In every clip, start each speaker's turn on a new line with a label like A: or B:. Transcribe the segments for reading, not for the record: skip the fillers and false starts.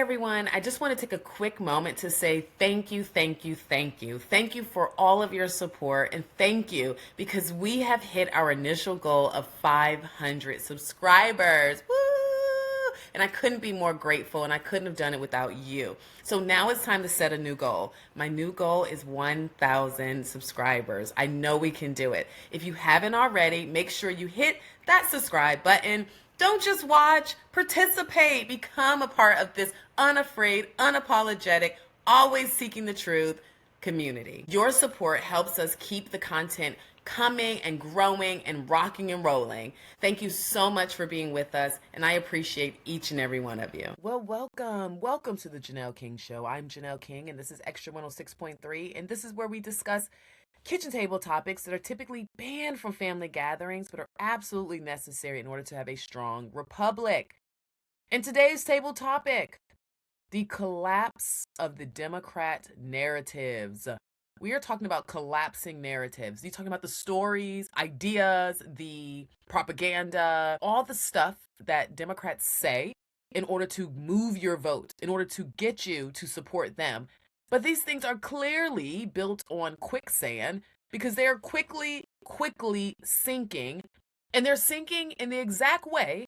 A: everyone. I just want to take a quick moment to say thank you, thank you, thank you. Thank you for all of your support, and thank you because we have hit our initial goal of 500 subscribers. Woo! And I couldn't be more grateful, and I couldn't have done it without you. So now it's time to set a new goal. My new goal is 1,000 subscribers. I know we can do it. If you haven't already, make sure you hit that subscribe button. Don't just watch, participate, become a part of this unafraid, unapologetic, always seeking the truth community. Your support helps us keep the content coming and growing and rocking and rolling. Thank you so much for being with us, and I appreciate each and every one of you. Well, welcome to the Janelle King Show. I'm Janelle King, and this is Extra 106.3, and this is where we discuss kitchen table topics that are typically banned from family gatherings but are absolutely necessary in order to have a strong republic. And today's table topic, the collapse of the Democrat narratives. We are talking about collapsing narratives. You're talking about the stories, ideas, the propaganda, all the stuff that Democrats say in order to move your vote, in order to get you to support them. But these things are clearly built on quicksand because they are quickly sinking. And they're sinking in the exact way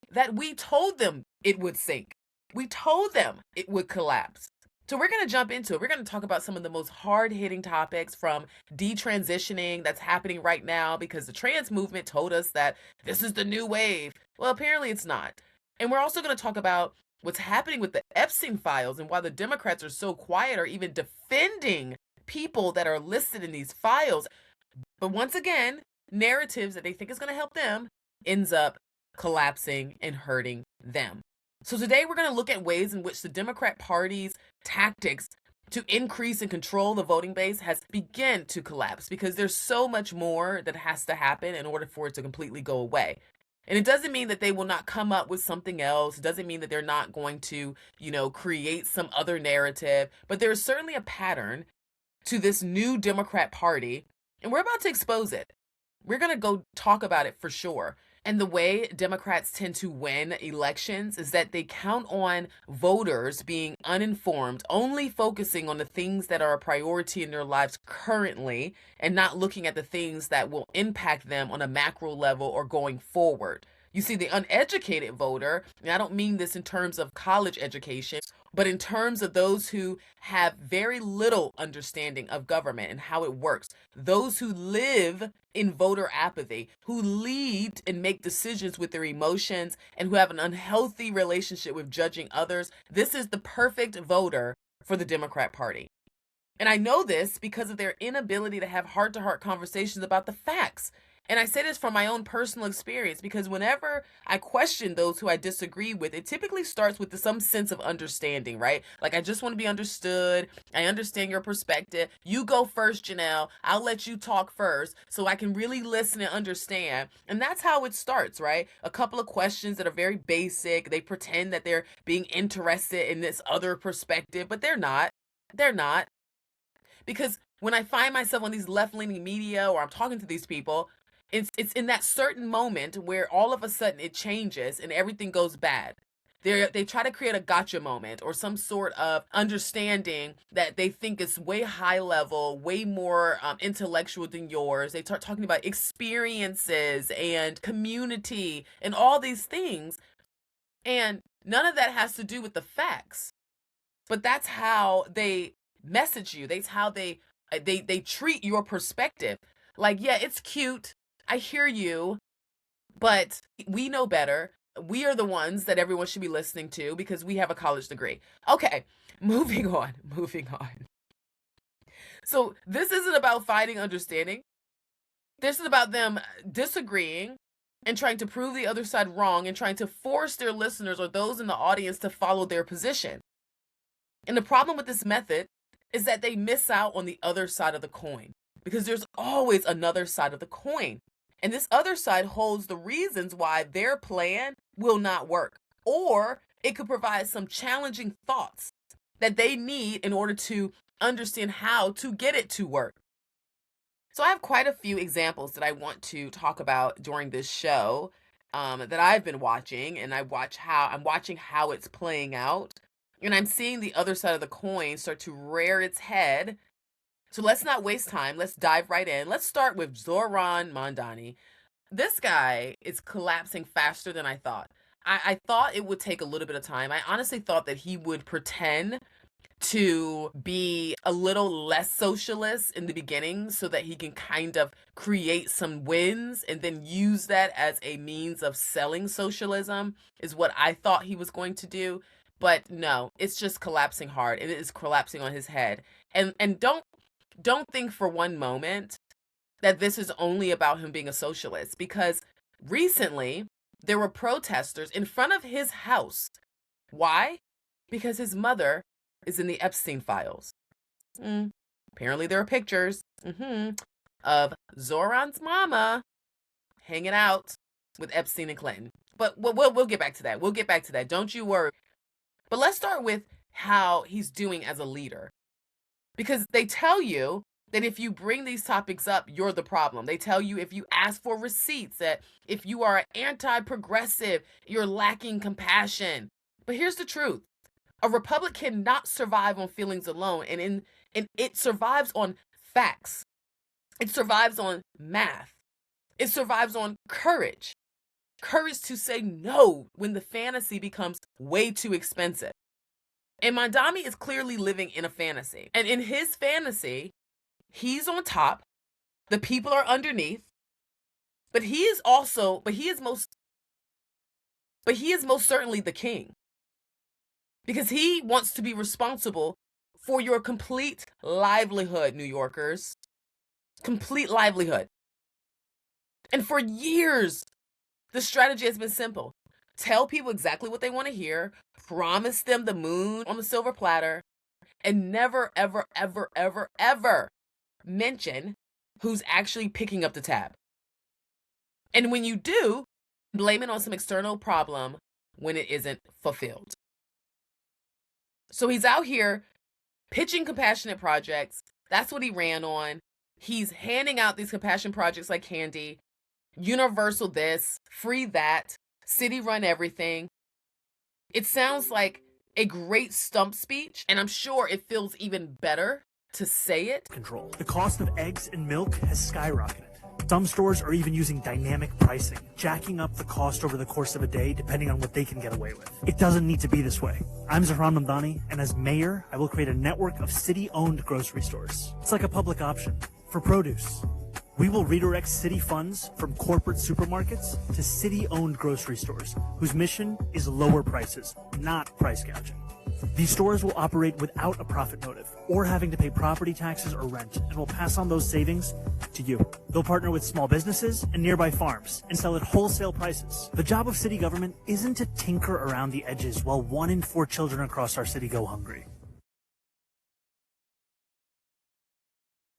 A: that we told them it would sink. We told them it would collapse. So we're going to jump into it. We're going to talk about some of the most hard-hitting topics, from detransitioning that's happening right now because the trans movement told us that this is the new wave. Well, apparently it's not. And we're also going to talk about what's happening with the Epstein files and why the Democrats are so quiet or even defending people that are listed in these files. But once again, narratives that they think is going to help them ends up collapsing and hurting them. So today we're going to look at ways in which the Democrat Party's tactics to increase and control the voting base has begun to collapse, because there's so much more that has to happen in order for it to completely go away. And it doesn't mean that they will not come up with something else. It doesn't mean that they're not going to, create some other narrative. But there's certainly a pattern to this new Democrat Party, and we're about to expose it. We're going to go talk about it for sure. And the way Democrats tend to win elections is that they count on voters being uninformed, only focusing on the things that are a priority in their lives currently, and not looking at the things that will impact them on a macro level or going forward. You see, the uneducated voter, and I don't mean this in terms of college education, but in terms of those who have very little understanding of government and how it works, those who live in voter apathy, who lead and make decisions with their emotions, and who have an unhealthy relationship with judging others, this is the perfect voter for the Democrat Party. And I know this because of their inability to have heart-to-heart conversations about the facts. And I say this from my own personal experience, because whenever I question those who I disagree with, it typically starts with some sense of understanding, right? Like, I just want to be understood. I understand your perspective. You go first, Janelle. I'll let you talk first so I can really listen and understand. And that's how it starts, right? A couple of questions that are very basic. They pretend that they're being interested in this other perspective, but they're not. They're not. Because when I find myself on these left-leaning media, or I'm talking to these people, it's in that certain moment where all of a sudden it changes and everything goes bad. They try to create a gotcha moment or some sort of understanding that they think is way high level, way more intellectual than yours. They start talking about experiences and community and all these things. And none of that has to do with the facts. But that's how they message you. That's how they treat your perspective. Like, yeah, it's cute. I hear you, but we know better. We are the ones that everyone should be listening to because we have a college degree. Okay, moving on. So this isn't about fighting understanding. This is about them disagreeing and trying to prove the other side wrong and trying to force their listeners or those in the audience to follow their position. And the problem with this method is that they miss out on the other side of the coin, because there's always another side of the coin. And this other side holds the reasons why their plan will not work, or it could provide some challenging thoughts that they need in order to understand how to get it to work. So I have quite a few examples that I want to talk about during this show that I've been watching, and I'm watching how it's playing out. And I'm seeing the other side of the coin start to rear its head. So let's not waste time. Let's dive right in. Let's start with Zohran Mamdani. This guy is collapsing faster than I thought. I thought it would take a little bit of time. I honestly thought that he would pretend to be a little less socialist in the beginning so that he can kind of create some wins and then use that as a means of selling socialism, is what I thought he was going to do. But no, it's just collapsing hard, and it is collapsing on his head. And don't think for one moment that this is only about him being a socialist, because recently there were protesters in front of his house. Why? Because his mother is in the Epstein files. Apparently there are pictures of Zohran's mama hanging out with Epstein and Clinton. But we'll get back to that. We'll get back to that. Don't you worry. But let's start with how he's doing as a leader. Because they tell you that if you bring these topics up, you're the problem. They tell you if you ask for receipts, that if you are anti-progressive, you're lacking compassion. But here's the truth. A republic cannot survive on feelings alone, and it survives on facts. It survives on math. It survives on courage. Courage to say no when the fantasy becomes way too expensive. And Mamdani is clearly living in a fantasy. And in his fantasy, he's on top, the people are underneath, but he is most certainly the king. Because he wants to be responsible for your complete livelihood, New Yorkers. Complete livelihood. And for years, the strategy has been simple. Tell people exactly what they want to hear, promise them the moon on the silver platter, and never, ever, ever, ever, ever mention who's actually picking up the tab. And when you do, blame it on some external problem when it isn't fulfilled. So he's out here pitching compassionate projects. That's what he ran on. He's handing out these compassion projects like candy. Universal this, free that, city run everything. It sounds like a great stump speech, and I'm sure it feels even better to say it.
B: Control. The cost of eggs and milk has skyrocketed. Some stores are even using dynamic pricing, jacking up the cost over the course of a day depending on what they can get away with. It doesn't need to be this way. I'm Zohran Mamdani, and as mayor, I will create a network of city-owned grocery stores. It's like a public option for produce. We will redirect city funds from corporate supermarkets to city-owned grocery stores, whose mission is lower prices, not price gouging. These stores will operate without a profit motive or having to pay property taxes or rent, and will pass on those savings to you. They'll partner with small businesses and nearby farms and sell at wholesale prices. The job of city government isn't to tinker around the edges while 1 in 4 children across our city go hungry.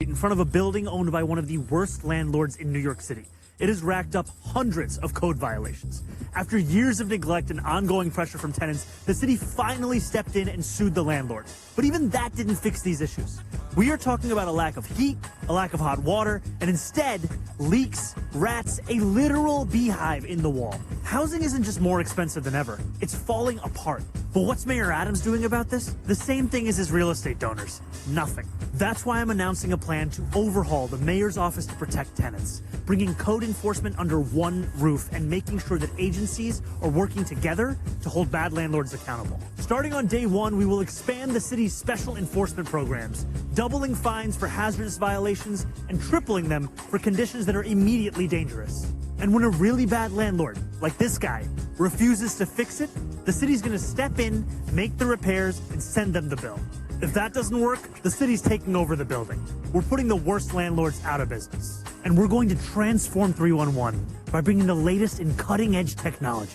B: In front of a building owned by one of the worst landlords in New York City. It has racked up hundreds of code violations. After years of neglect and ongoing pressure from tenants, the city finally stepped in and sued the landlord. But even that didn't fix these issues. We are talking about a lack of heat, a lack of hot water, and instead, leaks, rats, a literal beehive in the wall. Housing isn't just more expensive than ever, it's falling apart. But what's Mayor Adams doing about this? The same thing as his real estate donors. Nothing. That's why I'm announcing a plan to overhaul the mayor's office to protect tenants, bringing code enforcement under one roof and making sure that agencies are working together to hold bad landlords accountable. Starting on day one, we will expand the city's special enforcement programs, doubling fines for hazardous violations and tripling them for conditions that are immediately dangerous. And when a really bad landlord, like this guy, refuses to fix it, the city's gonna step in, make the repairs, and send them the bill. If that doesn't work, the city's taking over the building. We're putting the worst landlords out of business. And we're going to transform 311 by bringing the latest in cutting-edge technology.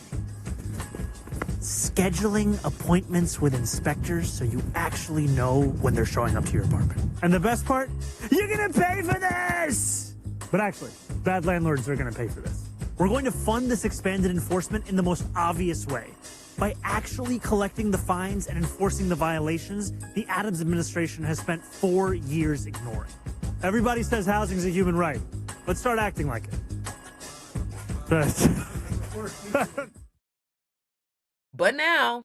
B: Scheduling appointments with inspectors so you actually know when they're showing up to your apartment. And the best part? You're gonna pay for this! But actually, bad landlords are gonna pay for this. We're going to fund this expanded enforcement in the most obvious way, by actually collecting the fines and enforcing the violations the Adams administration has spent 4 years ignoring. Everybody says housing is a human right. Let's start acting like it.
A: But now,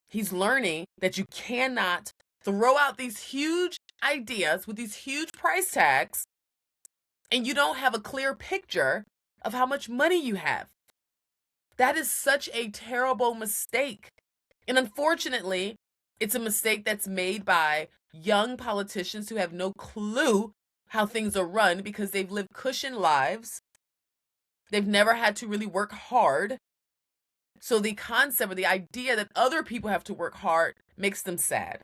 A: He's learning that you cannot throw out these huge ideas with these huge price tags and you don't have a clear picture of how much money you have. That is such a terrible mistake. And unfortunately, it's a mistake that's made by young politicians who have no clue how things are run because they've lived cushion lives. They've never had to really work hard. So the concept or the idea that other people have to work hard makes them sad.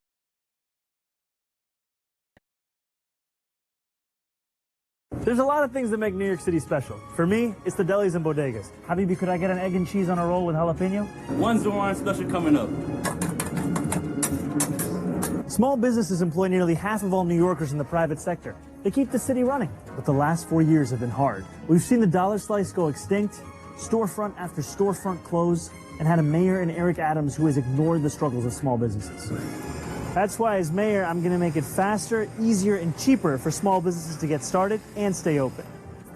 B: There's a lot of things that make New York City special. For me, it's the delis and bodegas. Habibi, could I get an egg and cheese on a roll with jalapeno?
C: One Zohran special coming up.
B: Small businesses employ nearly half of all New Yorkers in the private sector. They keep the city running. But the last 4 years have been hard. We've seen the dollar slice go extinct, storefront after storefront close, and had a mayor in Eric Adams who has ignored the struggles of small businesses. That's why, as mayor, I'm going to make it faster, easier, and cheaper for small businesses to get started and stay open.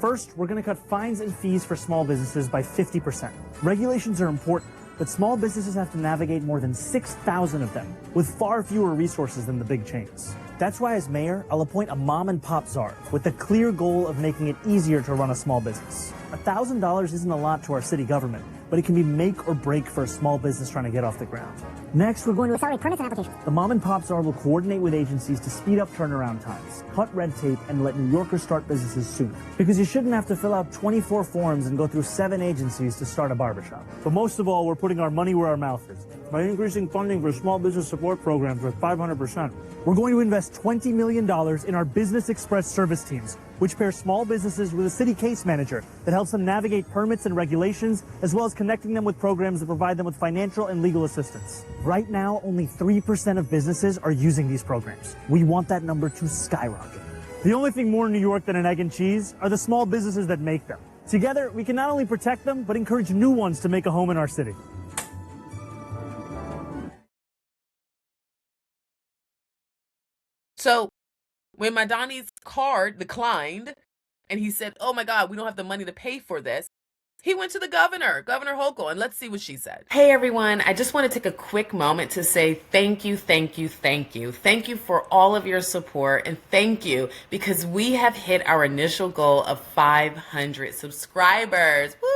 B: First, we're going to cut fines and fees for small businesses by 50%. Regulations are important, but small businesses have to navigate more than 6,000 of them, with far fewer resources than the big chains. That's why, as mayor, I'll appoint a mom-and-pop czar with the clear goal of making it easier to run a small business. $1,000 isn't a lot to our city government, but it can be make or break for a small business trying to get off the ground. Next, we're going to accelerate permits and applications. The mom-and-pop czar will coordinate with agencies to speed up turnaround times, cut red tape, and let New Yorkers start businesses sooner. Because you shouldn't have to fill out 24 forms and go through 7 agencies to start a barbershop. But most of all, we're putting our money where our mouth is by increasing funding for small business support programs with 500%. We're going to invest $20 million in our Business Express service teams, which pair small businesses with a city case manager that helps them navigate permits and regulations, as well as connecting them with programs that provide them with financial and legal assistance. Right now, only 3% of businesses are using these programs. We want that number to skyrocket. The only thing more New York than an egg and cheese are the small businesses that make them. Together, we can not only protect them, but encourage new ones to make a home in our city.
A: So when Mamdani's card declined and he said, oh my God, we don't have the money to pay for this, he went to the governor, Governor Hochul, and let's see what she said. Hey everyone, I just want to take a quick moment to say thank you, thank you, thank you. Thank you for all of your support, and thank you because we have hit our initial goal of 500 subscribers. Woo!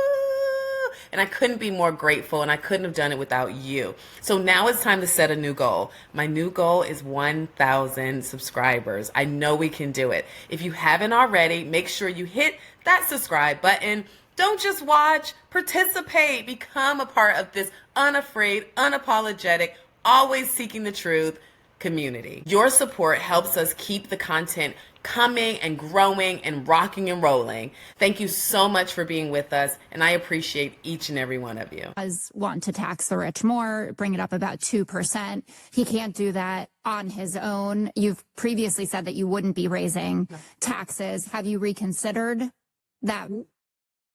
A: And I couldn't be more grateful, and I couldn't have done it without you. So now it's time to set a new goal. My new goal is 1,000 subscribers. I know we can do it. If you haven't already, make sure you hit that subscribe button. Don't just watch, participate, become a part of this unafraid, unapologetic, always seeking the truth community. Your support helps us keep the content coming and growing and rocking and rolling. Thank you so much for being with us, and I appreciate each and every one of you.
D: Does want to tax the rich more, bring it up about 2%. He can't do that on his own. You've previously said that you wouldn't be raising taxes. Have you reconsidered that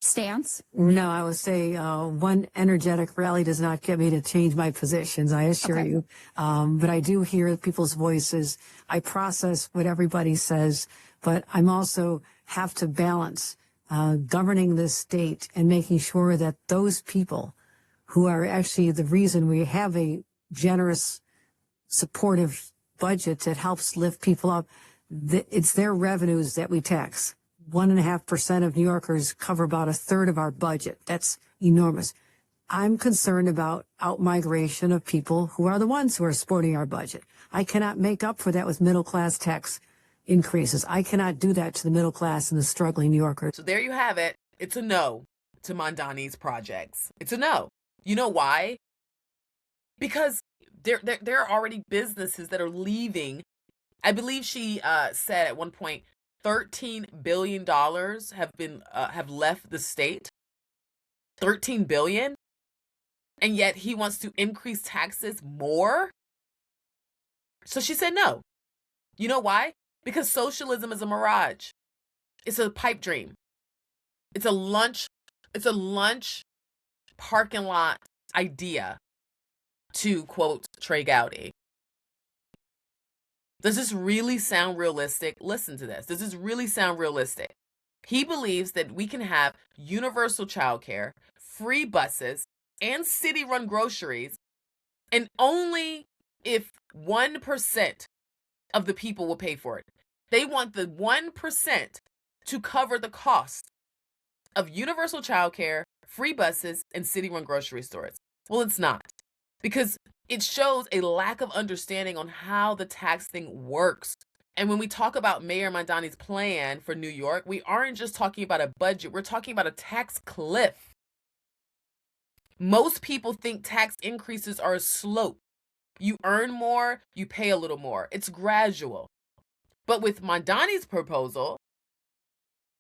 D: stance?
E: No, I would say one energetic rally does not get me to change my positions, I assure you. But I do hear people's voices. I process what everybody says, but I'm also have to balance governing this state and making sure that those people who are actually the reason we have a generous, supportive budget that helps lift people up, it's their revenues that we tax. 1.5% of New Yorkers cover about 1/3 of our budget. That's enormous. I'm concerned about outmigration of people who are the ones who are supporting our budget. I cannot make up for that with middle-class tax increases. I cannot do that to the middle class and the struggling New Yorkers.
A: So there you have it. It's a no to Mamdani's projects. It's a no. You know why? Because there are already businesses that are leaving. I believe she said at one point, $13 billion have left the state. $13 billion? And yet he wants to increase taxes more? So she said no. You know why? Because socialism is a mirage. It's a pipe dream. It's a lunch parking lot idea, to quote Trey Gowdy. Does this really sound realistic? Listen to this. Does this really sound realistic? He believes that we can have universal childcare, free buses, and city-run groceries And only if 1% of the people will pay for it. They want the 1% to cover the cost of universal childcare, free buses, and city-run grocery stores. Well, it's not, because it shows a lack of understanding on how the tax thing works. And when we talk about Mayor Mamdani's plan for New York, we aren't just talking about a budget, we're talking about a tax cliff. Most people think tax increases are a slope. You earn more, you pay a little more. It's gradual. But with Mamdani's proposal,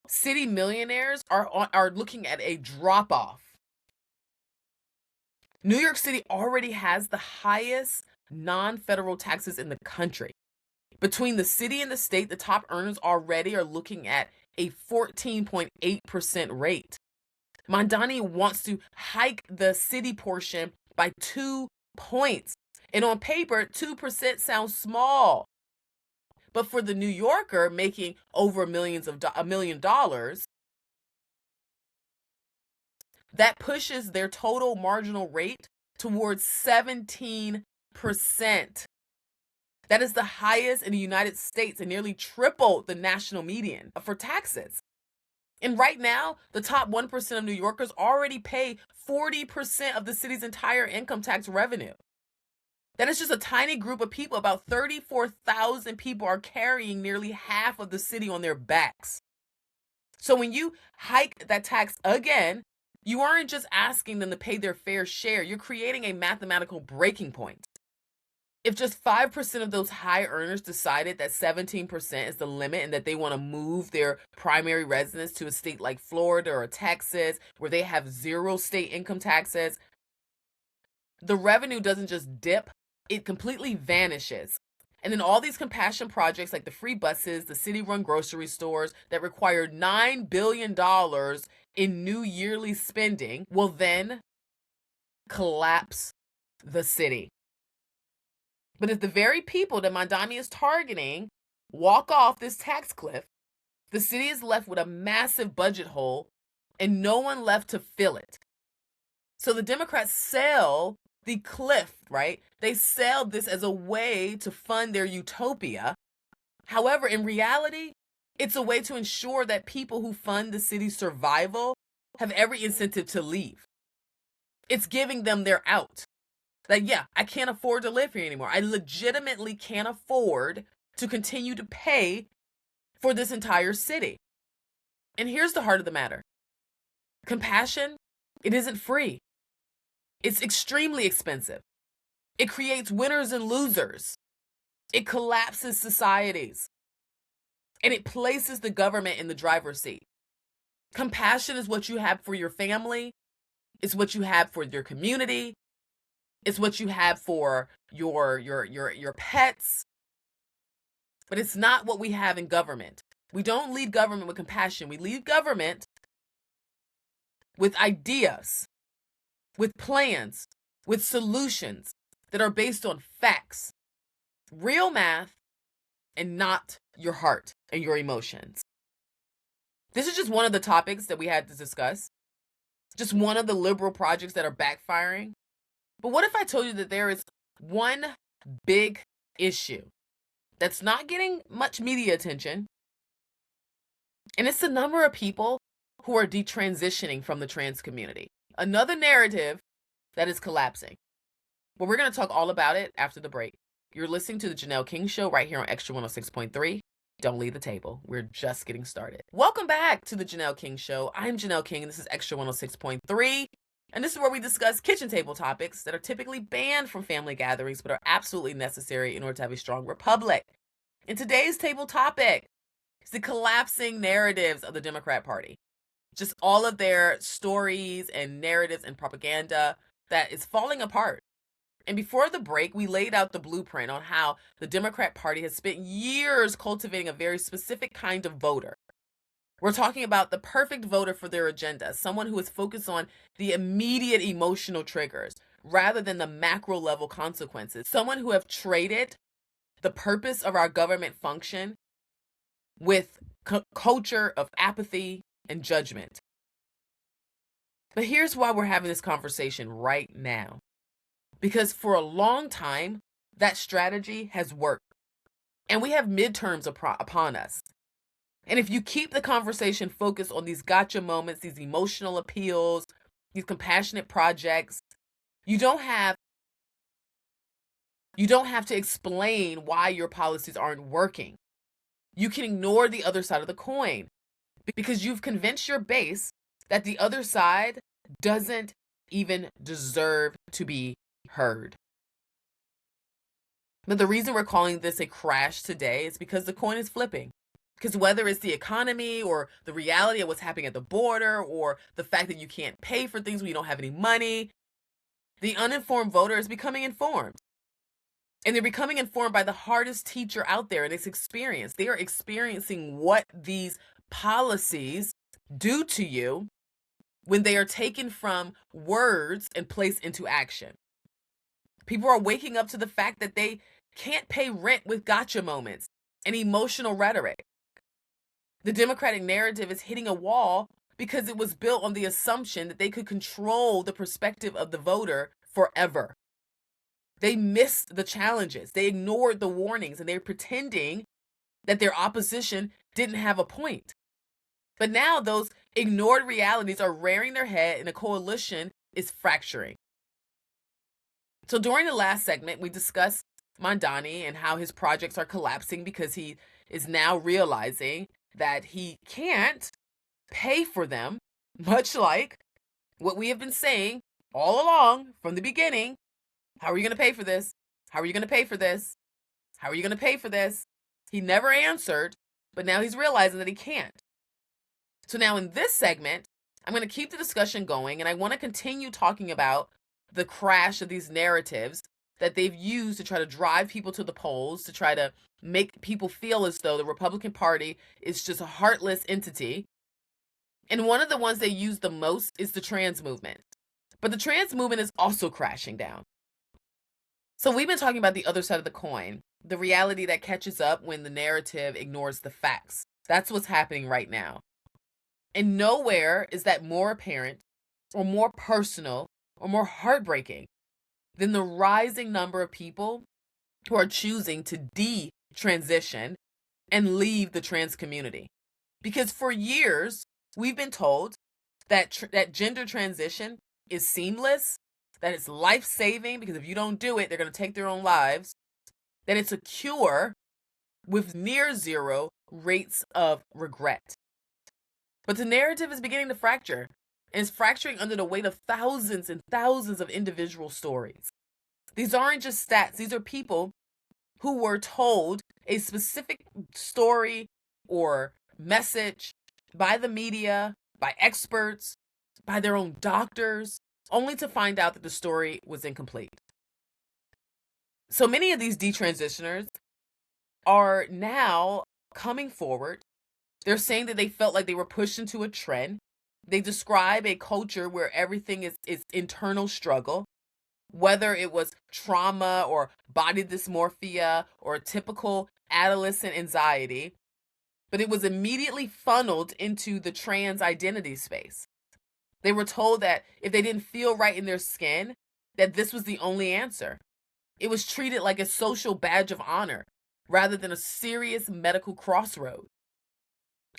A: city millionaires are looking at a drop-off. New York City already has the highest non-federal taxes in the country. Between the city and the state, the top earners already are looking at a 14.8% rate. Mamdani wants to hike the city portion by 2 points. And on paper, 2% sounds small. But for the New Yorker making over $1 million, that pushes their total marginal rate towards 17%. That is the highest in the United States and nearly triple the national median for taxes. And right now, the top 1% of New Yorkers already pay 40% of the city's entire income tax revenue. That is just a tiny group of people. About 34,000 people are carrying nearly half of the city on their backs. So when you hike that tax again, you aren't just asking them to pay their fair share. You're creating a mathematical breaking point. If just 5% of those high earners decided that 17% is the limit and that they want to move their primary residence to a state like Florida or Texas, where they have zero state income taxes, the revenue doesn't just dip, it completely vanishes. And then all these compassion projects like the free buses, the city-run grocery stores that require $9 billion in new yearly spending will then collapse the city. But if the very people that Mamdani is targeting walk off this tax cliff, the city is left with a massive budget hole and no one left to fill it. So the Democrats sell the cliff, right? They sell this as a way to fund their utopia. However, in reality, it's a way to ensure that people who fund the city's survival have every incentive to leave. It's giving them their out. Like, yeah, I can't afford to live here anymore. I legitimately can't afford to continue to pay for this entire city. And here's the heart of the matter. Compassion, it isn't free. It's extremely expensive. It creates winners and losers. It collapses societies. And it places the government in the driver's seat. Compassion is what you have for your family. It's what you have for your community. It's what you have for your pets. But it's not what we have in government. We don't lead government with compassion. We lead government with ideas, with plans, with solutions that are based on facts, real math, and not your heart and your emotions. This is just one of the topics that we had to discuss. Just one of the liberal projects that are backfiring. But what if I told you that there is one big issue that's not getting much media attention, and it's the number of people who are detransitioning from the trans community? Another narrative that is collapsing. Well, we're going to talk all about it after the break. You're listening to the Janelle King Show right here on Extra 106.3. Don't leave the table. We're just getting started. Welcome back to the Janelle King Show. I'm Janelle King, and this is Extra 106.3. And this is where we discuss kitchen table topics that are typically banned from family gatherings, but are absolutely necessary in order to have a strong republic. And today's table topic is the collapsing narratives of the Democrat Party. Just all of their stories and narratives and propaganda that is falling apart. And before the break, we laid out the blueprint on how the Democrat Party has spent years cultivating a very specific kind of voter. We're talking about the perfect voter for their agenda, someone who is focused on the immediate emotional triggers rather than the macro level consequences, someone who have traded the purpose of our government function with culture of apathy and judgment. But here's why we're having this conversation right now. because for a long time, that strategy has worked. And we have midterms upon us. And if you keep the conversation focused on these gotcha moments, these emotional appeals, these compassionate projects, you don't have to explain why your policies aren't working. You can ignore the other side of the coin because you've convinced your base that the other side doesn't even deserve to be heard. But the reason we're calling this a crash today is because the coin is flipping. Because whether it's the economy or the reality of what's happening at the border or the fact that you can't pay for things when you don't have any money, the uninformed voter is becoming informed. And they're becoming informed by the hardest teacher out there in its experience. They are experiencing what these policies do to you when they are taken from words and placed into action. People are waking up to the fact that they can't pay rent with gotcha moments and emotional rhetoric. The Democratic narrative is hitting a wall because it was built on the assumption that they could control the perspective of the voter forever. They missed the challenges. They ignored the warnings, and they're pretending that their opposition didn't have a point. But now those ignored realities are rearing their head and a coalition is fracturing. So during the last segment, we discussed Mamdani and how his projects are collapsing because he is now realizing that he can't pay for them, much like what we have been saying all along from the beginning. How are you going to pay for this? How are you going to pay for this? How are you going to pay for this? He never answered, but now he's realizing that he can't. So now in this segment, I'm going to keep the discussion going, and I want to continue talking about the crash of these narratives that they've used to try to drive people to the polls, to try to make people feel as though the Republican Party is just a heartless entity. And one of the ones they use the most is the trans movement. But the trans movement is also crashing down. So we've been talking about the other side of the coin, the reality that catches up when the narrative ignores the facts. That's what's happening right now. And nowhere is that more apparent or more personal or more heartbreaking than the rising number of people who are choosing to de-transition and leave the trans community. Because for years, we've been told that that gender transition is seamless, that it's life-saving because if you don't do it, they're going to take their own lives, that it's a cure with near zero rates of regret. But the narrative is beginning to fracture, and it's fracturing under the weight of thousands and thousands of individual stories. These aren't just stats. These are people who were told a specific story or message by the media, by experts, by their own doctors, only to find out that the story was incomplete. So many of these detransitioners are now coming forward. They're saying that they felt like they were pushed into a trend. They describe a culture where everything is internal struggle, whether it was trauma or body dysmorphia or typical adolescent anxiety, but it was immediately funneled into the trans identity space. They were told that if they didn't feel right in their skin, that this was the only answer. It was treated like a social badge of honor rather than a serious medical crossroad.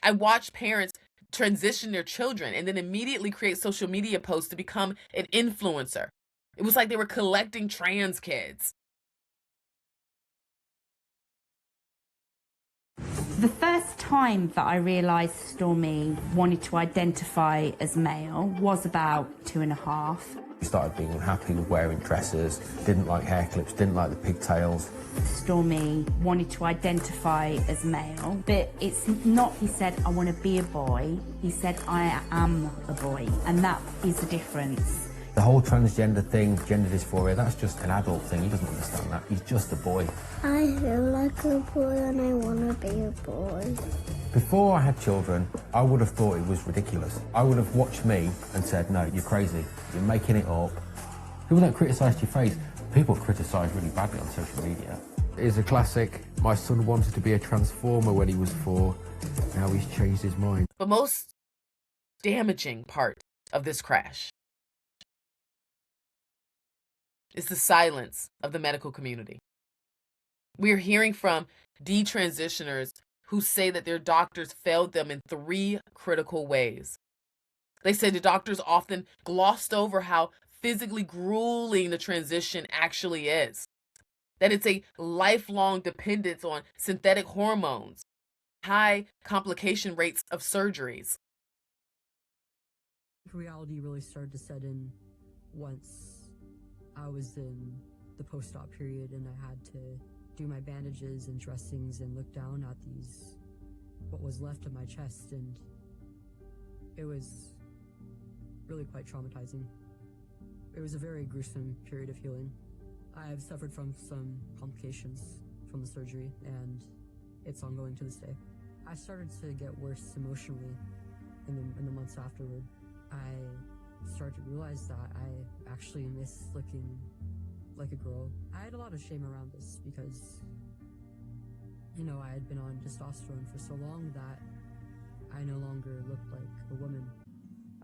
A: I watched parents transition their children and then immediately create social media posts to become an influencer. It was like they were collecting trans kids.
F: The first time that I realised Stormy wanted to identify as male was about 2.5.
G: He started being unhappy with wearing dresses, didn't like hair clips, didn't like the pigtails.
F: Stormy wanted to identify as male, but it's not he said, I want to be a boy. He said, I am a boy, and that is the difference.
G: The whole transgender thing, gender dysphoria, that's just an adult thing. He doesn't understand that. He's just a boy.
H: I feel like a boy and I want to be a boy.
G: Before I had children, I would have thought it was ridiculous. I would have watched me and said, no, you're crazy. You're making it up. People don't criticise your face. People criticise really badly on social media. It's a classic. My son wanted to be a transformer when he was 4. Now he's changed his mind.
A: The most damaging part of this crash is the silence of the medical community. We are hearing from detransitioners who say that their doctors failed them in 3 critical ways. They say the doctors often glossed over how physically grueling the transition actually is, that it's a lifelong dependence on synthetic hormones, high complication rates of surgeries.
I: Reality really started to set in once I was in the post-op period and I had to do my bandages and dressings and look down at what was left of my chest, and it was really quite traumatizing. It was a very gruesome period of healing. I have suffered from some complications from the surgery, and it's ongoing to this day. I started to get worse emotionally in the months afterward. I started to realize that I actually miss looking like a girl. I had a lot of shame around this because, I had been on testosterone for so long that I no longer looked like a woman.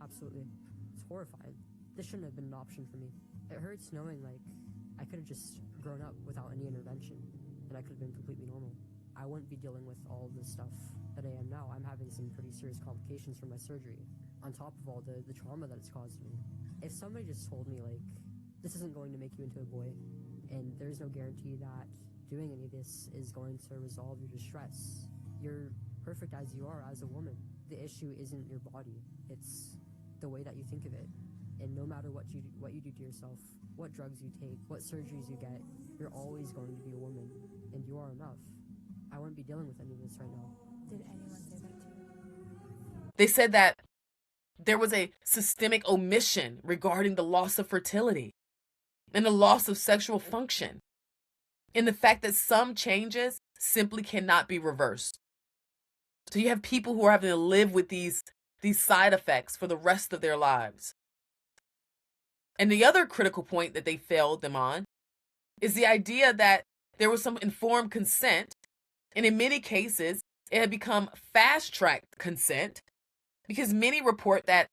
I: Absolutely. It's horrifying. This shouldn't have been an option for me. It hurts knowing, I could have just grown up without any intervention, and I could have been completely normal. I wouldn't be dealing with all the stuff that I am now. I'm having some pretty serious complications from my surgery, on top of all the trauma that it's caused me. If somebody just told me, this isn't going to make you into a boy, and there's no guarantee that doing any of this is going to resolve your distress. You're perfect as you are as a woman. The issue isn't your body, it's the way that you think of it. And no matter what you do to yourself, what drugs you take, what surgeries you get, you're always going to be a woman, and you are enough. I wouldn't be dealing with any of this right now.
J: Did anyone say that to you?
A: They said that there was a systemic omission regarding the loss of fertility and the loss of sexual function, and the fact that some changes simply cannot be reversed. So you have people who are having to live with these side effects for the rest of their lives. And the other critical point that they failed them on is the idea that there was some informed consent, and in many cases, it had become fast-track consent, because many report that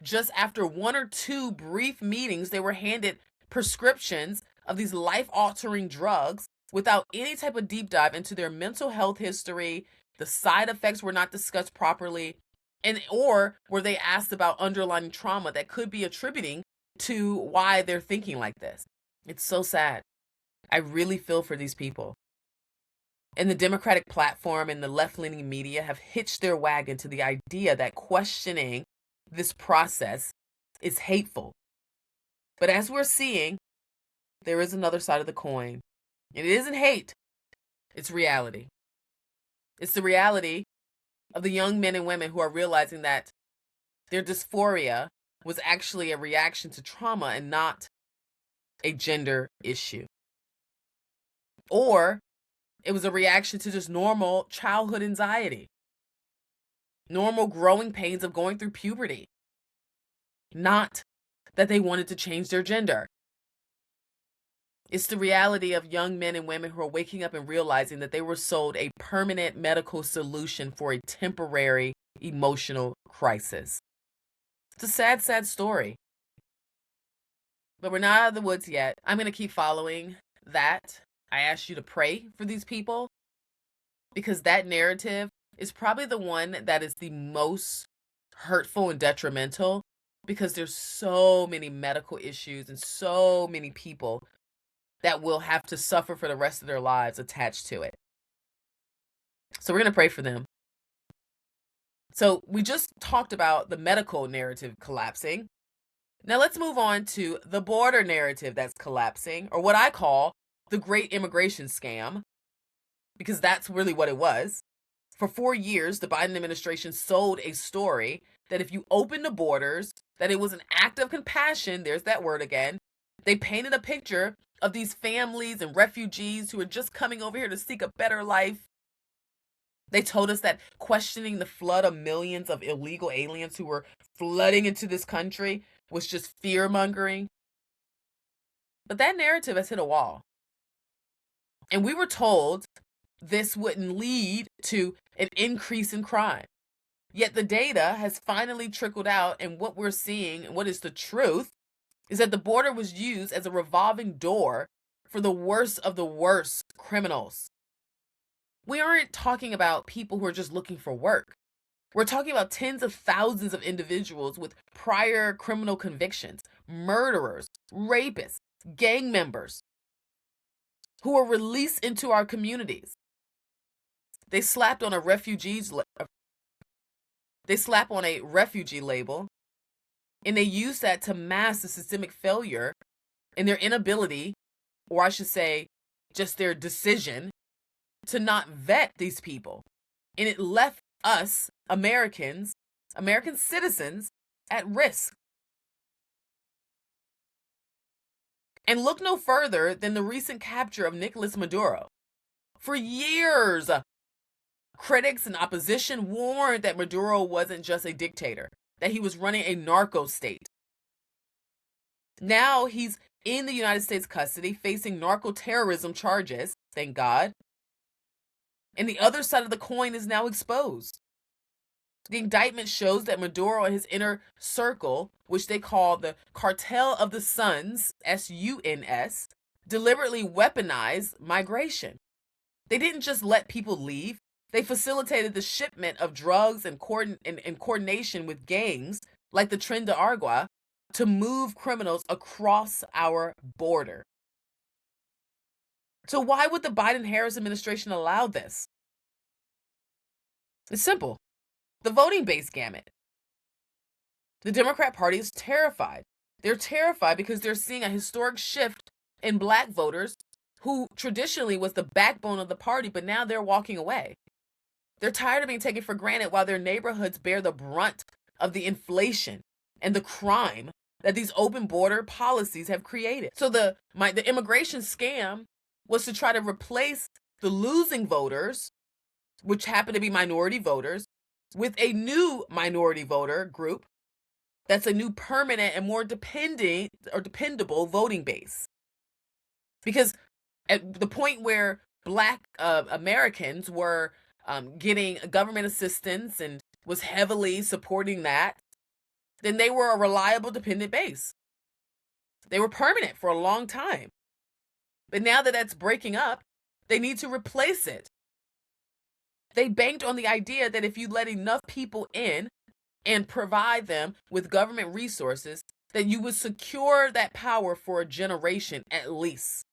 A: just after 1 or 2 brief meetings, they were handed prescriptions of these life-altering drugs without any type of deep dive into their mental health history. The side effects were not discussed properly, or were they asked about underlying trauma that could be attributing to why they're thinking like this. It's so sad. I really feel for these people. And the Democratic platform and the left-leaning media have hitched their wagon to the idea that questioning this process is hateful. But as we're seeing, there is another side of the coin. It isn't hate, it's reality. It's the reality of the young men and women who are realizing that their dysphoria was actually a reaction to trauma and not a gender issue. Or it was a reaction to just normal childhood anxiety, normal growing pains of going through puberty, not that they wanted to change their gender. It's the reality of young men and women who are waking up and realizing that they were sold a permanent medical solution for a temporary emotional crisis. It's a sad, sad story. But we're not out of the woods yet. I'm going to keep following that. I ask you to pray for these people, because that narrative is probably the one that is the most hurtful and detrimental, because there's so many medical issues and so many people that will have to suffer for the rest of their lives attached to it. So we're going to pray for them. So we just talked about the medical narrative collapsing. Now let's move on to the border narrative that's collapsing, or what I call the great immigration scam, because that's really what it was. For 4 years, the Biden administration sold a story that if you open the borders, that it was an act of compassion. There's that word again. They painted a picture of these families and refugees who are just coming over here to seek a better life. They told us that questioning the flood of millions of illegal aliens who were flooding into this country was just fear-mongering. But that narrative has hit a wall. And we were told this wouldn't lead to an increase in crime. Yet the data has finally trickled out, and what we're seeing, and what is the truth, is that the border was used as a revolving door for the worst of the worst criminals. We aren't talking about people who are just looking for work. We're talking about tens of thousands of individuals with prior criminal convictions, murderers, rapists, gang members, who were released into our communities. They slapped on a refugee label, and they used that to mask the systemic failure and their inability, or I should say, just their decision to not vet these people. And it left us, American citizens, at risk. And look no further than the recent capture of Nicolas Maduro. For years, critics and opposition warned that Maduro wasn't just a dictator, that he was running a narco state. Now he's in the United States custody facing narco terrorism charges, thank God. And the other side of the coin is now exposed. The indictment shows that Maduro and his inner circle, which they call the Cartel of the Suns, S-U-N-S, deliberately weaponized migration. They didn't just let people leave. They facilitated the shipment of drugs and coordination with gangs like the Tren de Aragua to move criminals across our border. So why would the Biden-Harris administration allow this? It's simple. The voting base gamut. The Democrat Party is terrified. They're terrified because they're seeing a historic shift in Black voters who traditionally was the backbone of the party, but now they're walking away. They're tired of being taken for granted while their neighborhoods bear the brunt of the inflation and the crime that these open border policies have created. So the immigration scam was to try to replace the losing voters, which happen to be minority voters, with a new minority voter group that's a new permanent and more dependable voting base. Because at the point where Black Americans were getting government assistance and was heavily supporting that, then they were a reliable dependent base. They were permanent for a long time. But now that that's breaking up, they need to replace it. They banked on the idea that if you let enough people in and provide them with government resources, that you would secure that power for a generation at least.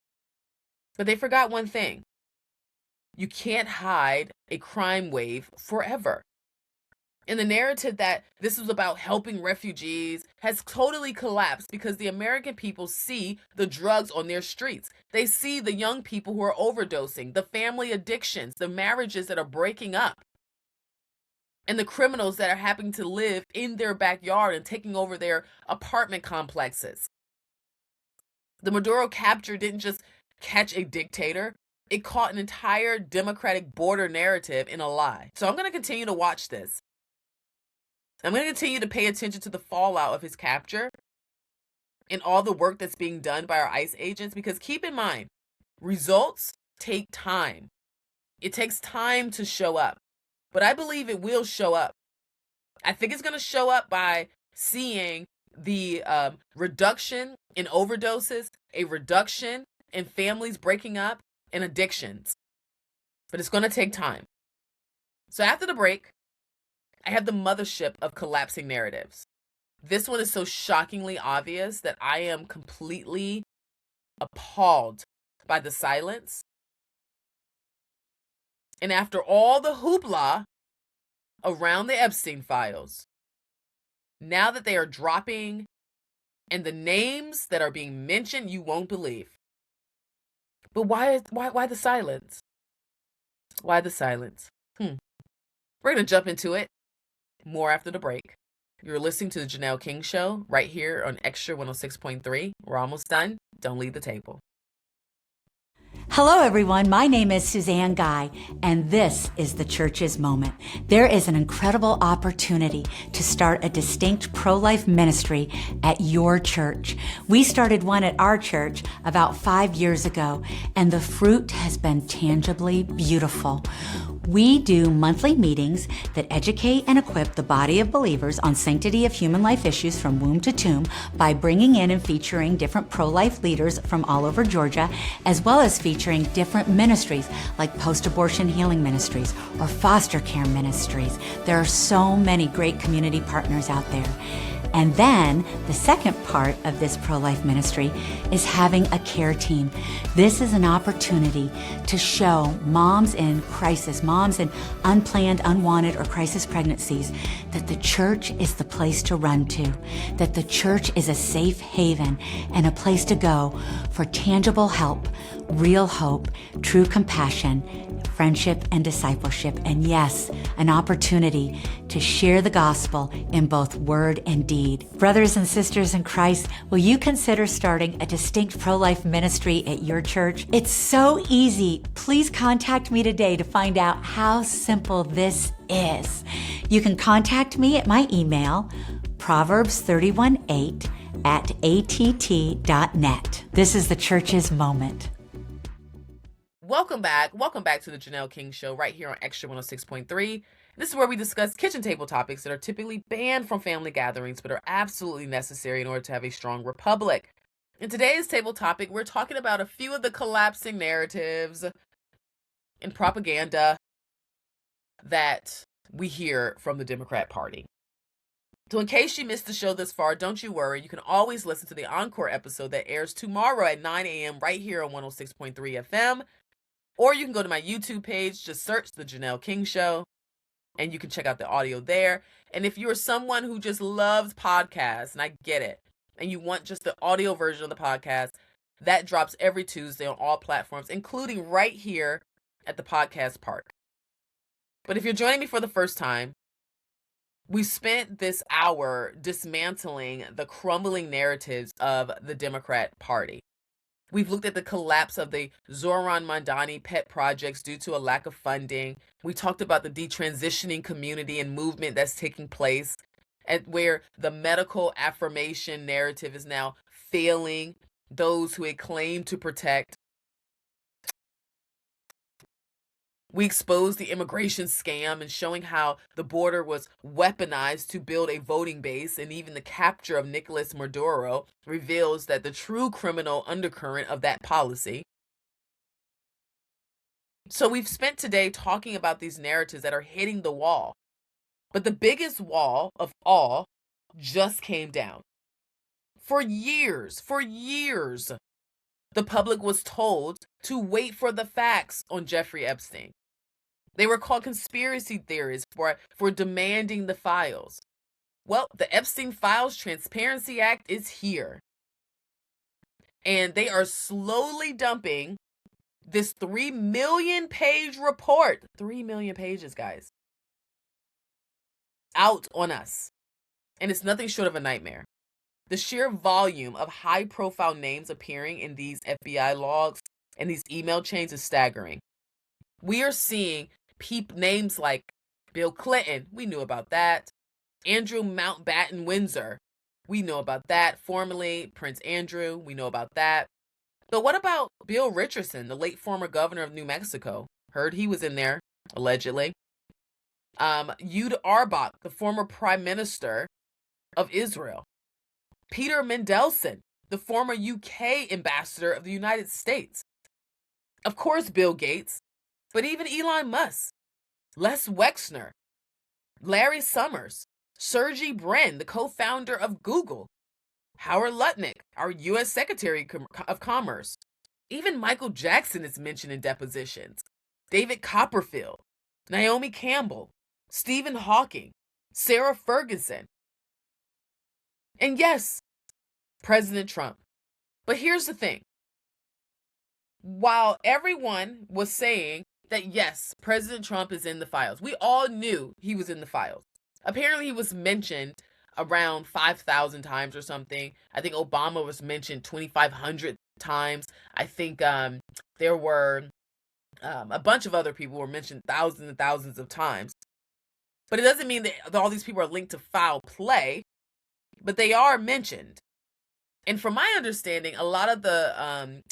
A: But they forgot one thing. You can't hide a crime wave forever. And the narrative that this was about helping refugees has totally collapsed because the American people see the drugs on their streets. They see the young people who are overdosing, the family addictions, the marriages that are breaking up, and the criminals that are happening to live in their backyard and taking over their apartment complexes. The Maduro capture didn't just catch a dictator. It caught an entire Democratic border narrative in a lie. So I'm going to continue to watch this. I'm going to continue to pay attention to the fallout of his capture and all the work that's being done by our ICE agents, because keep in mind, results take time. It takes time to show up, but I believe it will show up. I think it's going to show up by seeing the reduction in overdoses, a reduction in families breaking up, and addictions. But it's going to take time. So after the break, I have the mothership of collapsing narratives. This one is so shockingly obvious that I am completely appalled by the silence. And after all the hoopla around the Epstein files, now that they are dropping and the names that are being mentioned, you won't believe. But why the silence? Why the silence? We're going to jump into it. More after the break. You're listening to the Janelle King Show right here on Extra 106.3. We're almost done. Don't leave the table.
K: Hello, everyone. My name is Suzanne Guy, and this is the Church's Moment. There is an incredible opportunity to start a distinct pro-life ministry at your church. We started one at our church about 5 years ago, and the fruit has been tangibly beautiful. We do monthly meetings that educate and equip the body of believers on sanctity of human life issues from womb to tomb by bringing in and featuring different pro-life leaders from all over Georgia, as well as featuring different ministries like post-abortion healing ministries or foster care ministries. There are so many great community partners out there. And then the second part of this pro-life ministry is having a care team. This is an opportunity to show moms in crisis, moms in unplanned, unwanted, or crisis pregnancies that the church is the place to run to, that the church is a safe haven and a place to go for tangible help, real hope, true compassion, friendship, and discipleship. And yes, an opportunity to share the gospel in both word and deed. Brothers and sisters in Christ, will you consider starting a distinct pro-life ministry at your church? It's so easy. Please contact me today to find out how simple this is. You can contact me at my email, proverbs31:8@att.net. This is the church's moment.
A: Welcome back. Welcome back to the Janelle King Show right here on Extra 106.3. This is where we discuss kitchen table topics that are typically banned from family gatherings but are absolutely necessary in order to have a strong republic. In today's table topic, we're talking about a few of the collapsing narratives and propaganda that we hear from the Democrat Party. So in case you missed the show this far, don't you worry. You can always listen to the encore episode that airs tomorrow at 9 a.m. right here on 106.3 FM. Or you can go to my YouTube page, just search The Janelle King Show, and you can check out the audio there. And if you're someone who just loves podcasts, and I get it, and you want just the audio version of the podcast, that drops every Tuesday on all platforms, including right here at the Podcast Park. But if you're joining me for the first time, we spent this hour dismantling the crumbling narratives of the Democrat Party. We've looked at the collapse of the Zohran Mamdani pet projects due to a lack of funding. We talked about the detransitioning community and movement that's taking place, and where the medical affirmation narrative is now failing those who it claimed to protect. We exposed the immigration scam and showing how the border was weaponized to build a voting base, and even the capture of Nicolas Maduro reveals that the true criminal undercurrent of that policy. So we've spent today talking about these narratives that are hitting the wall. But the biggest wall of all just came down. For years, the public was told to wait for the facts on Jeffrey Epstein. They were called conspiracy theorists for demanding the files. Well, the Epstein Files Transparency Act is here. And they are slowly dumping this 3 million page report, 3 million pages, guys, out on us. And it's nothing short of a nightmare. The sheer volume of high profile names appearing in these FBI logs and these email chains is staggering. We are seeing names like Bill Clinton, we knew about that. Andrew Mountbatten Windsor, we know about that. Formerly Prince Andrew, we know about that. But what about Bill Richardson, the late former governor of New Mexico? Heard he was in there, allegedly. Ehud Arbach, the former prime minister of Israel. Peter Mendelsohn, the former UK ambassador of the United States. Of course, Bill Gates, but even Elon Musk, Les Wexner, Larry Summers, Sergey Brin, the co-founder of Google, Howard Lutnick, our U.S. Secretary of Commerce. Even Michael Jackson is mentioned in depositions. David Copperfield, Naomi Campbell, Stephen Hawking, Sarah Ferguson. And yes, President Trump. But here's the thing. While everyone was saying that, yes, President Trump is in the files, we all knew he was in the files. Apparently, he was mentioned around 5,000 times or something. I think Obama was mentioned 2,500 times. I think there were a bunch of other people were mentioned thousands and thousands of times. But it doesn't mean that all these people are linked to foul play, but they are mentioned. And from my understanding, a lot of the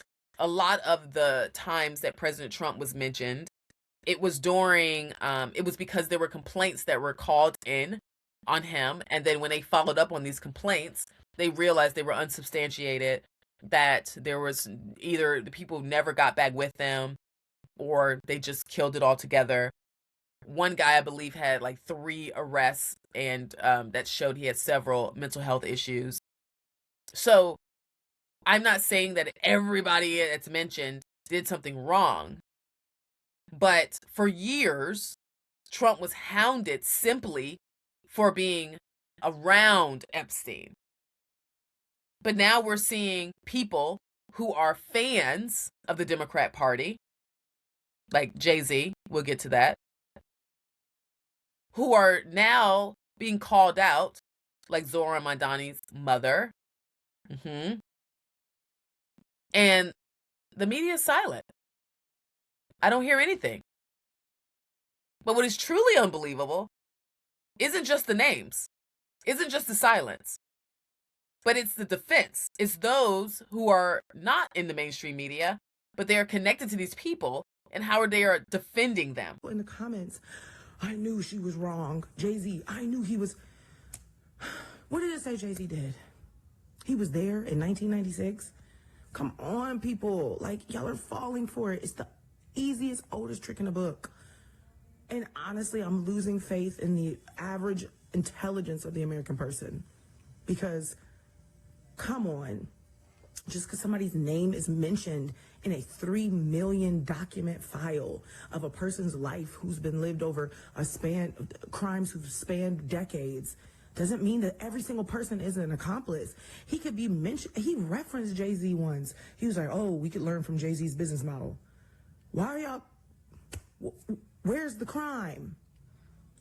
A: times that President Trump was mentioned it was during, it was because there were complaints that were called in on him. And then when they followed up on these complaints, they realized they were unsubstantiated, that there was either the people never got back with them or they just killed it altogether. One guy, I believe, had like 3 arrests, and that showed he had several mental health issues. So I'm not saying that everybody that's mentioned did something wrong, but for years, Trump was hounded simply for being around Epstein. But now we're seeing people who are fans of the Democrat Party, like Jay-Z, we'll get to that, who are now being called out, like Zohran Mamdani's mother. And the media is silent. I don't hear anything. But what is truly unbelievable isn't just the names, isn't just the silence, but it's the defense. It's those who are not in the mainstream media, but they are connected to these people and how they are defending them.
L: In the comments, I knew she was wrong. Jay-Z, I knew he was... What did it say Jay-Z did? He was there in 1996? Come on, people. Like, y'all are falling for it. It's the easiest, oldest trick in the book. And honestly, I'm losing faith in the average intelligence of the American person. Because, come on, just because somebody's name is mentioned in a 3 million document file of a person's life who's been lived over a span, crimes who've spanned decades, doesn't mean that every single person is an accomplice. He could be mentioned. He referenced Jay-Z once. He was like, oh, we could learn from Jay-Z's business model. Why are y'all, where's the crime?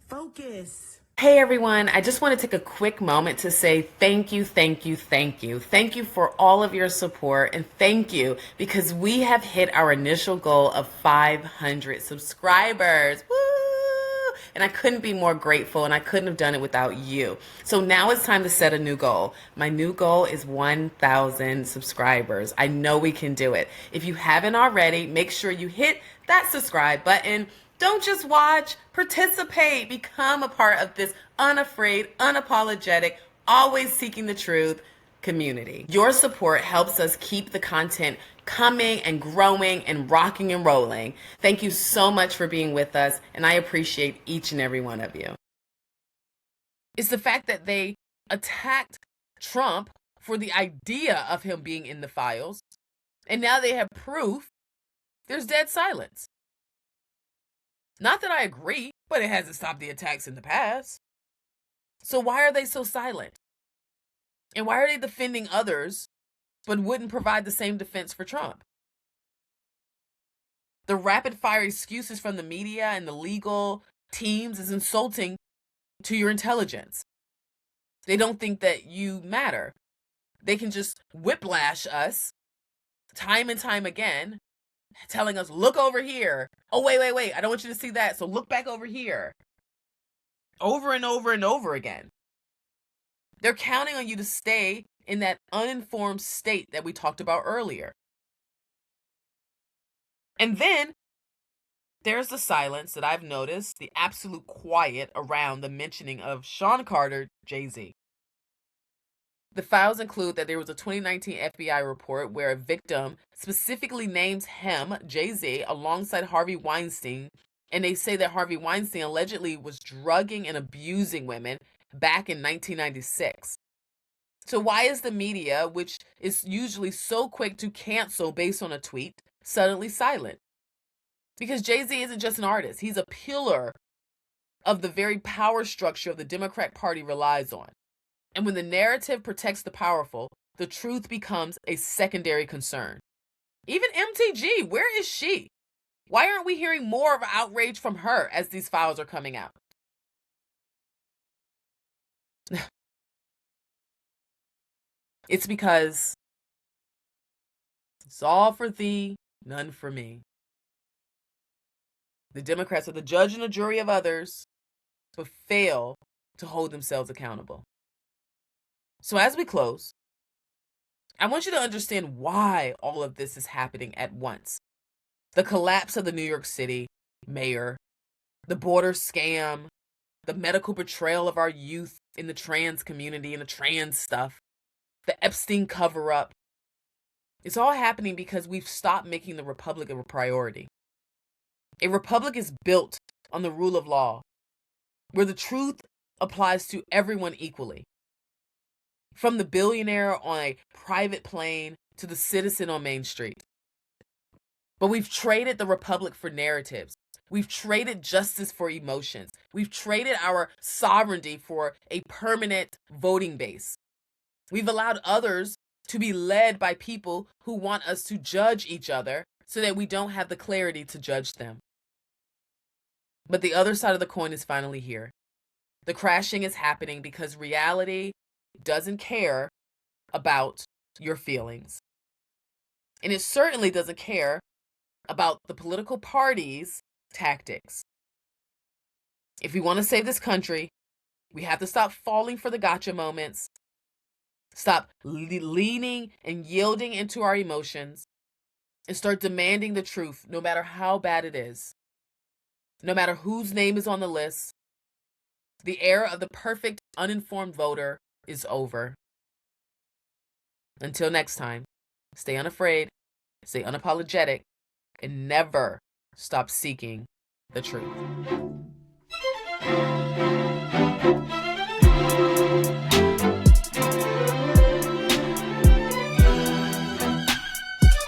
L: Focus.
A: Hey everyone, I just want to take a quick moment to say thank you, thank you, thank you. Thank you for all of your support, and thank you because we have hit our initial goal of 500 subscribers. Woo! And I couldn't be more grateful, and I couldn't have done it without you. So now it's time to set a new goal. My new goal is 1,000 subscribers. I know we can do it. If you haven't already, make sure you hit that subscribe button. Don't just watch, participate, become a part of this unafraid, unapologetic, always seeking the truth community. Your support helps us keep the content coming and growing and rocking and rolling. Thank you so much for being with us, and I appreciate each and every one of you. It's the fact that they attacked Trump for the idea of him being in the files, and now they have proof. There's dead silence. Not that I agree, but it hasn't stopped the attacks in the past. So why are they so silent? And why are they defending others, but wouldn't provide the same defense for Trump? The rapid-fire excuses from the media and the legal teams is insulting to your intelligence. They don't think that you matter. They can just whiplash us time and time again, telling us, look over here. Oh, wait, I don't want you to see that, so look back over here. Over and over and over again. They're counting on you to stay in that uninformed state that we talked about earlier. And then there's the silence that I've noticed, the absolute quiet around the mentioning of Sean Carter, Jay-Z. The files include that there was a 2019 FBI report where a victim specifically names him, Jay-Z, alongside Harvey Weinstein, and they say that Harvey Weinstein allegedly was drugging and abusing women back in 1996. So why is the media, which is usually so quick to cancel based on a tweet, suddenly silent? Because Jay-Z isn't just an artist. He's a pillar of the very power structure of the Democrat Party relies on. And when the narrative protects the powerful, the truth becomes a secondary concern. Even MTG, where is she? Why aren't we hearing more of outrage from her as these files are coming out? It's because it's all for thee, none for me. The Democrats are the judge and the jury of others, but fail to hold themselves accountable. So as we close, I want you to understand why all of this is happening at once. The collapse of the New York City, Mayor, the border scam, the medical betrayal of our youth in the trans community and the trans stuff, the Epstein cover-up. It's all happening because we've stopped making the republic a priority. A republic is built on the rule of law, where the truth applies to everyone equally. From the billionaire on a private plane to the citizen on Main Street. But we've traded the republic for narratives. We've traded justice for emotions. We've traded our sovereignty for a permanent voting base. We've allowed others to be led by people who want us to judge each other so that we don't have the clarity to judge them. But the other side of the coin is finally here. The crashing is happening because reality doesn't care about your feelings. And it certainly doesn't care about the political parties' tactics. If we want to save this country, we have to stop falling for the gotcha moments, stop leaning and yielding into our emotions, and start demanding the truth no matter how bad it is. No matter whose name is on the list, the era of the perfect uninformed voter is over. Until next time, stay unafraid, stay unapologetic, and never stop seeking the truth.